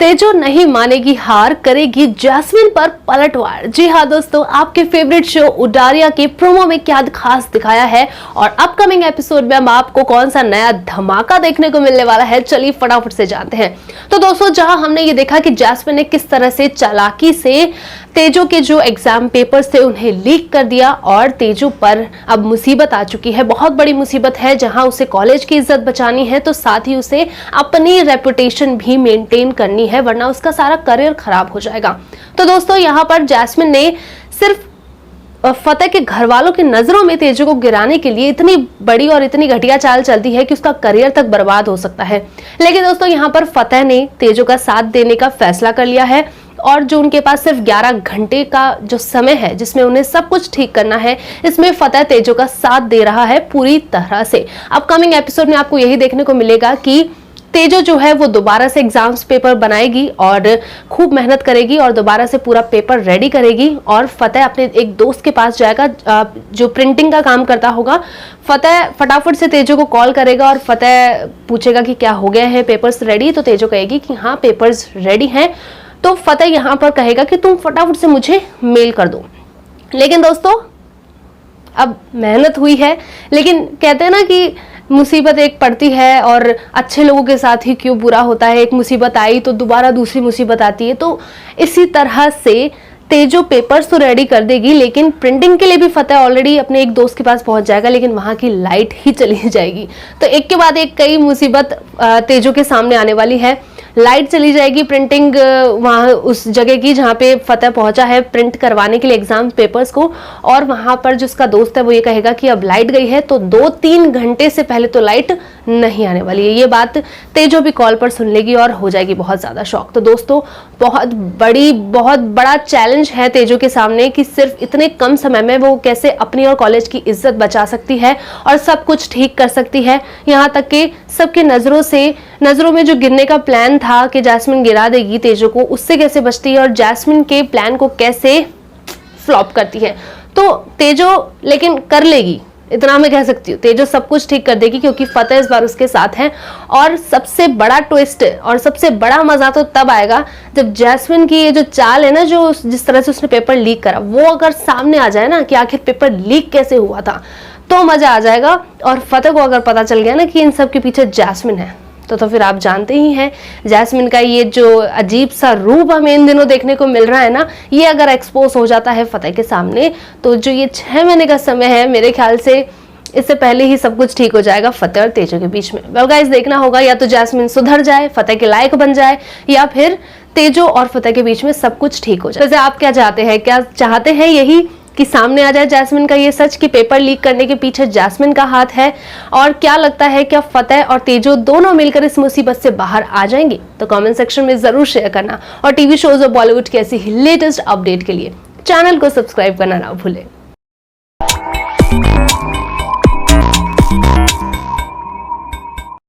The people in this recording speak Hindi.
तेजो नहीं मानेगी हार, करेगी जैस्मिन पर पलटवार। जी हाँ दोस्तों, आपके फेवरेट शो उडारिया के प्रोमो में क्या खास दिखाया है और अपकमिंग एपिसोड में हम आपको कौन सा नया धमाका देखने को मिलने वाला है, चलिए फटाफट से जानते हैं। तो दोस्तों, जहां हमने ये देखा कि जैस्मिन ने किस तरह से चालाकी से तेजो के जो एग्जाम पेपर्स थे उन्हें लीक कर दिया और तेजो पर अब मुसीबत आ चुकी है, बहुत बड़ी मुसीबत है, जहां उसे कॉलेज की इज्जत बचानी है तो साथ ही उसे अपनी रेपुटेशन भी मेंटेन करनी है, वरना उसका सारा करियर खराब हो जाएगा। तो दोस्तों, यहाँ पर जैस्मिन ने सिर्फ फतेह के घर वालों की नजरों में तेजो को गिराने के लिए इतनी बड़ी और इतनी घटिया चाल चलती है कि उसका करियर तक बर्बाद हो सकता है। लेकिन दोस्तों, यहाँ पर फतेह ने तेजो का साथ देने का फैसला कर लिया है और जो उनके पास सिर्फ 11 घंटे का जो समय है जिसमें उन्हें सब कुछ ठीक करना है, इसमें फतेह तेजो का साथ दे रहा है पूरी तरह से। अपकमिंग एपिसोड में आपको यही देखने को मिलेगा कि तेजो जो है वो दोबारा से एग्जाम्स पेपर बनाएगी और खूब मेहनत करेगी और दोबारा से पूरा पेपर रेडी करेगी और फतेह अपने एक दोस्त के पास जाएगा जो प्रिंटिंग का काम करता होगा। फतेह फटाफट से तेजो को कॉल करेगा और फतेह पूछेगा कि क्या हो गया है, पेपर्स रेडी? तो तेजो कहेगी कि हाँ पेपर्स रेडी हैं। तो फतेह यहाँ पर कहेगा कि तुम फटाफट से मुझे मेल कर दो। लेकिन दोस्तों, अब मेहनत हुई है, लेकिन कहते हैं ना कि मुसीबत एक पड़ती है और अच्छे लोगों के साथ ही क्यों बुरा होता है, एक मुसीबत आई तो दोबारा दूसरी मुसीबत आती है। तो इसी तरह से तेजो पेपर्स तो रेडी कर देगी, लेकिन प्रिंटिंग के लिए भी फतेह ऑलरेडी अपने एक दोस्त के पास पहुंच जाएगा, लेकिन वहां की लाइट ही चली जाएगी। तो एक के बाद एक कई मुसीबत तेजो के सामने आने वाली है। लाइट चली जाएगी, प्रिंटिंग वहां उस जगह की जहां पे फतेह पहुंचा है प्रिंट करवाने के लिए एग्जाम पेपर्स को, और वहां पर जो उसका दोस्त है वो ये कहेगा कि अब लाइट गई है तो 2-3 घंटे से पहले तो लाइट नहीं आने वाली है। ये बात तेजो भी कॉल पर सुन लेगी और हो जाएगी बहुत ज्यादा शॉक। तो दोस्तों, बहुत बड़ा चैलेंज है तेजो के सामने कि सिर्फ इतने कम समय में वो कैसे अपनी और कॉलेज की इज्जत बचा सकती है और सब कुछ ठीक कर सकती है। यहाँ तक कि सबके नजरों में जो गिरने का प्लान था कि जैस्मिन गिरा देगी तेजो को, उससे कैसे बचती है और जैस्मिन के प्लान को कैसे फ्लॉप करती है। तो तेजो लेकिन कर लेगी, इतना मैं कह सकती हूँ। तेजो सब कुछ ठीक कर देगी क्योंकि फतेह इस बार उसके साथ है। और सबसे बड़ा ट्विस्ट और सबसे बड़ा मजा तो तब आएगा जब जैस्मिन की ये जो चाल है ना, जो जिस तरह से उसने पेपर लीक करा, वो अगर सामने आ जाए ना कि आखिर पेपर लीक कैसे हुआ था, तो मजा आ जाएगा। और फतेह को अगर पता चल गया ना कि इन सब के पीछे जैस्मिन है, तो फिर आप जानते ही हैं जैस्मिन का ये जो अजीब सा रूप हमें इन दिनों देखने को मिल रहा है ना, ये अगर एक्सपोज हो जाता है फतेह के सामने, तो जो ये 6 महीने का समय है, मेरे ख्याल से इससे पहले ही सब कुछ ठीक हो जाएगा फतेह और तेजो के बीच में। वेल गाइस, देखना होगा या तो जैस्मिन सुधर जाए, फतेह के लायक बन जाए, या फिर तेजो और फतेह के बीच में सब कुछ ठीक हो जाए। वैसे आप क्या चाहते हैं? क्या चाहते हैं यही कि सामने आ जाए जैस्मिन का ये सच कि पेपर लीक करने के पीछे जैस्मिन का हाथ है? और क्या लगता है, क्या फतेह और तेजो दोनों मिलकर इस मुसीबत से बाहर आ जाएंगे? तो कमेंट सेक्शन में जरूर शेयर करना और टीवी शोज और बॉलीवुड की ऐसी लेटेस्ट अपडेट के लिए चैनल को सब्सक्राइब करना ना भूलें।